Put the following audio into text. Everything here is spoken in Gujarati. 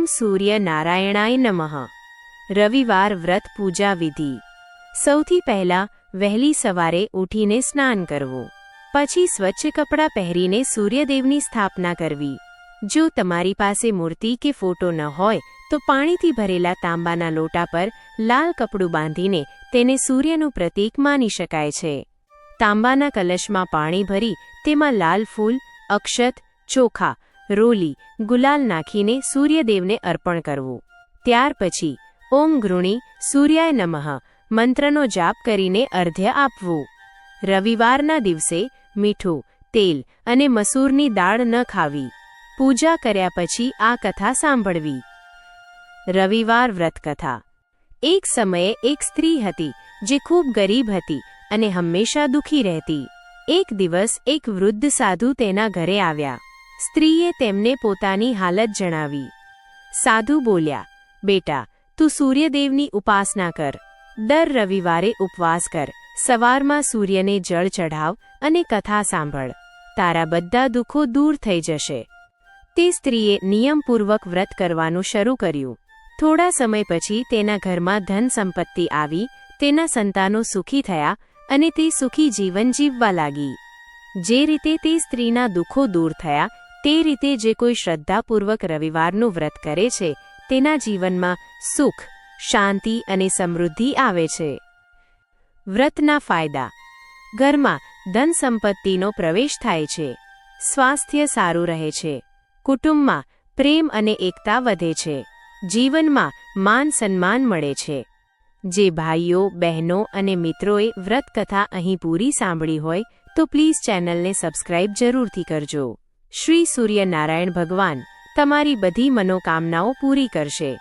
સૂર્ય નારાયણાય નમઃ। રવિવાર વ્રત પૂજા વિધિ। સૌથી પહેલા વહેલી સવારે ઉઠીને સ્નાન કરવું, પછી સ્વચ્છ કપડાં પહેરીને સૂર્યદેવની સ્થાપના કરવી। જો તમારી પાસે મૂર્તિ કે ફોટો ન હોય તો પાણીથી ભરેલા તાંબાના લોટા પર લાલ કપડું બાંધીને તેને સૂર્યનું પ્રતીક માની શકાય છે। તાંબાના કલશમાં પાણી ભરી તેમાં લાલ ફૂલ, અક્ષત, ચોખા, રોલી, ગુલાલ નાખીને સૂર્યદેવને અર્પણ કરવું। ત્યાર પછી ઓમ ગૃણી સૂર્યાય નમઃ મંત્રનો જાપ કરીને અર્ધ્ય આપવું। રવિવારના દિવસે મીઠું, તેલ અને મસૂરની દાળ ન ખાવી। પૂજા કર્યા પછી આ કથા સાંભળવી। રવિવાર વ્રતકથા। એક સમયે એક સ્ત્રી હતી જે ખૂબ ગરીબ હતી અને હંમેશા દુઃખી રહેતી। એક દિવસ એક વૃદ્ધ સાધુ તેના ઘરે આવ્યા। સ્ત્રીએ તેમને પોતાની હાલત જણાવી। સાધુ બોલ્યા, બેટા, તું સૂર્યદેવની ઉપાસના કર, દર રવિવારે ઉપવાસ કર, સવારમાં સૂર્યને જળ ચઢાવ અને કથા સાંભળ, તારા બધા દુઃખો દૂર થઈ જશે। તે સ્ત્રીએ નિયમપૂર્વક વ્રત કરવાનું શરૂ કર્યું। થોડા સમય પછી તેના ઘરમાં ધન સંપત્તિ આવી, તેના સંતાનો સુખી થયા અને તે સુખી જીવન જીવવા લાગી। જે રીતે તે સ્ત્રીના દુઃખો દૂર થયા તે રીતે જે કોઈ શ્રદ્ધાપૂર્વક રવિવારનું વ્રત કરે છે તેના જીવનમાં સુખ, શાંતિ અને સમૃદ્ધિ આવે છે। વ્રતના ફાયદા। ઘરમાં ધન સંપત્તિનો પ્રવેશ થાય છે, સ્વાસ્થ્ય સારું રહે છે, કુટુંબમાં પ્રેમ અને એકતા વધે છે, જીવનમાં માન સન્માન મળે છે। જે ભાઈઓ, બહેનો અને મિત્રોએ વ્રત કથા અહીં પૂરી સાંભળી હોય તો પ્લીઝ ચેનલને સબસ્ક્રાઇબ જરૂરથી કરજો। શ્રી સૂર્યનારાયણ ભગવાન તમારી બધી મનોકામનાઓ પૂરી કરશે।